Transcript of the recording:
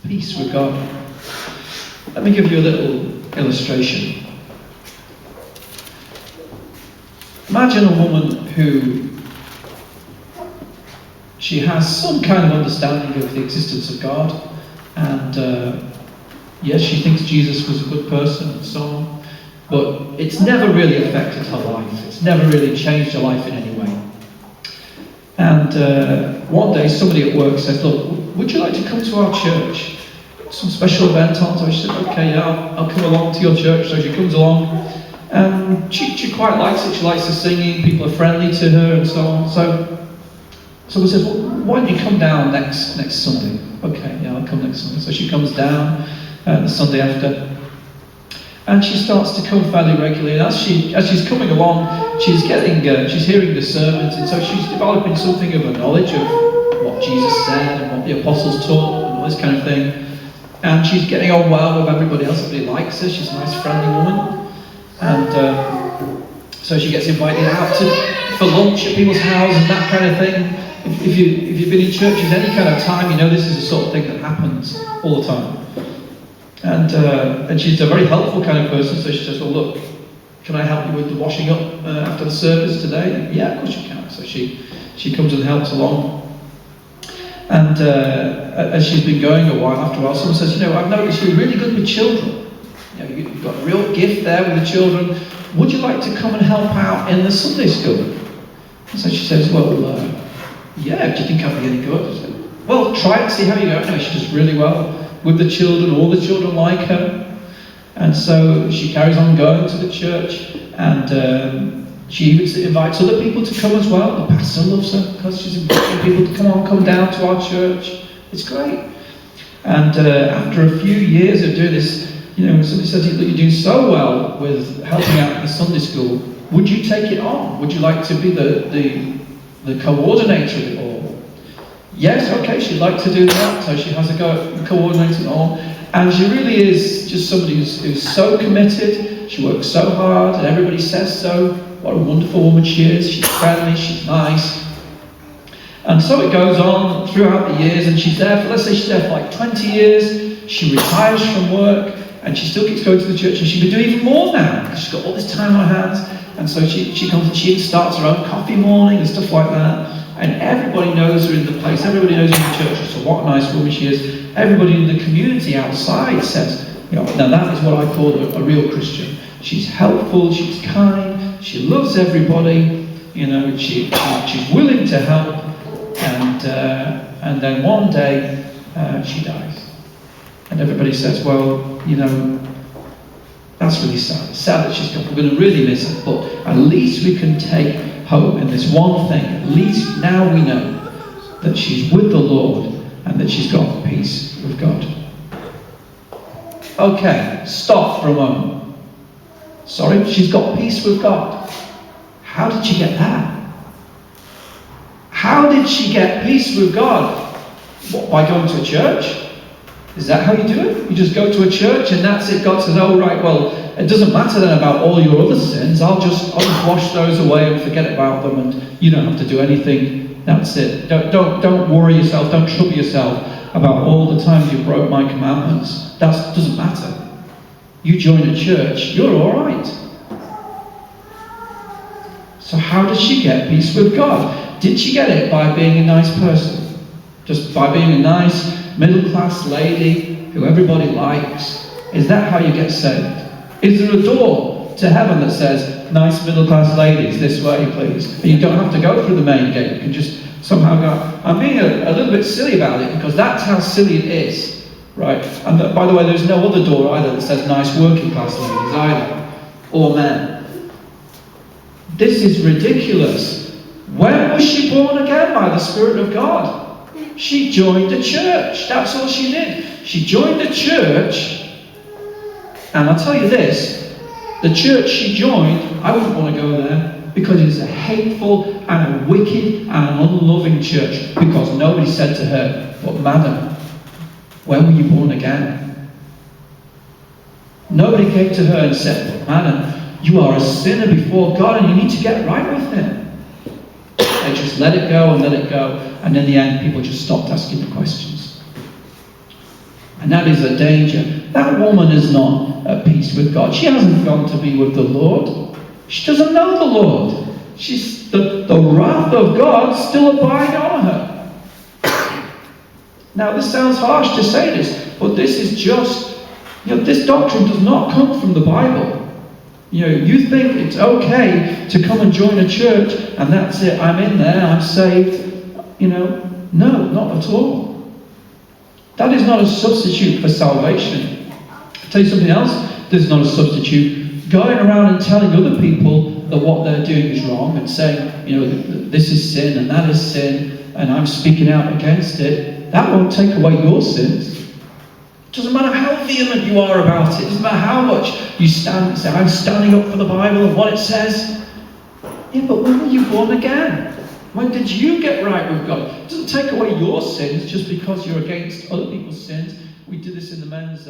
Peace with God. Let me give you a little illustration. Imagine a woman who she has some kind of understanding of the existence of God, and yes, she thinks Jesus was a good person and so on, but it's never really affected her life. It's never really changed her life in any way. And one day somebody at work said, look, would you like to come to our church? Some special event on. So she said, okay, yeah, I'll come along to your church. So she comes along, and she quite likes it. She likes the singing. People are friendly to her and so on. So someone says, well, why don't you come down next Sunday? Okay, yeah, I'll come next Sunday. So she comes down the Sunday after, and she starts to come fairly regularly. And as she's coming along, she's hearing the sermons, and so she's developing something of a knowledge of what Jesus said and what the apostles taught and all this kind of thing. And she's getting on well with everybody else. Everybody likes her. She's a nice, friendly woman. And so she gets invited out for lunch at people's houses and that kind of thing. If you've been in churches any kind of time, you know this is the sort of thing that happens all the time. And she's a very helpful kind of person. So she says, well, look, can I help you with the washing up after the service today? Yeah, of course you can. So she comes and helps along. And as she's been going a while, after a while, someone says, I've noticed you're really good with children. You've got a real gift there with the children. Would you like to come and help out in the Sunday school? And so she says, well, yeah, do you think I'll be any good? I said, well, try it, see how you go. No, she does really well with the children. All the children like her. And so she carries on going to the church, and she even invites other people to come as well. The pastor loves her because she's inviting people to come down to our church. It's great. And after a few years of doing this, somebody says, look, you're doing so well with helping out in the Sunday school. Would you take it on? Would you like to be the coordinator of it all? Yes, okay, she'd like to do that. So she has a go at coordinating it all. And she really is just somebody who's so committed. She works so hard, and everybody says so. What a wonderful woman she is. She's friendly, she's nice. And so it goes on throughout the years, and she's there for, let's say she's there for like 20 years. She retires from work, and she still keeps going to the church, and she'll be doing even more now, because she's got all this time on her hands. And so she comes and she starts her own coffee morning and stuff like that. And everybody knows her in the place. Everybody knows her in the church. So what a nice woman she is. Everybody in the community outside says, now that is what I call a real Christian. She's helpful, she's kind, she loves everybody, she's willing to help, and then one day she dies. And everybody says, well, that's really sad. It's sad that she's gone. We're going to really miss her, but at least we can take hope in this one thing. At least now we know that she's with the Lord and that she's got peace with God. Okay, stop for a moment. Sorry, she's got peace with God. How did she get that? How did she get peace with God? What, by going to a church? Is that how you do it? You just go to a church and that's it? God says, oh right, well, it doesn't matter then about all your other sins. I'll just wash those away and forget about them, and you don't have to do anything. That's it. Don't worry yourself. Don't trouble yourself about all the times you broke my commandments. That doesn't matter. You join a church, you're all right. So how does she get peace with God? Did she get it by being a nice person? Just by being a nice middle-class lady who everybody likes? Is that how you get saved? Is there a door to heaven that says, nice middle-class ladies, this way please? And you don't have to go through the main gate. You can just somehow go. I'm being a little bit silly about it because that's how silly it is, right? And by the way, there's no other door either that says nice working-class ladies either, or men. This is ridiculous. When was she born again? By the Spirit of God. She joined the church. That's all she did. She joined the church, and I'll tell you this, the church she joined, I wouldn't want to go there because it's a hateful and a wicked and an unloving church, because nobody said to her, but madam, when were you born again? Nobody came to her and said, but madam, you are a sinner before God and you need to get right with Him. They just let it go, and in the end people just stopped asking the questions. And that is a danger. That woman is not at peace with God. She hasn't gone to be with the Lord. She doesn't know the Lord. The wrath of God still abides on her. Now, this sounds harsh to say this, but this is just, this doctrine does not come from the Bible. You think it's okay to come and join a church and that's it, I'm in there, I'm saved. No, not at all. That is not a substitute for salvation. I'll tell you something else that is not a substitute. Going around and telling other people that what they're doing is wrong and saying, this is sin and that is sin and I'm speaking out against it, that won't take away your sins. It doesn't matter how vehement you are about it. It doesn't matter how much you stand and say, I'm standing up for the Bible and what it says. Yeah, but when were you born again? When did you get right with God? It doesn't take away your sins just because you're against other people's sins. We did this in the men's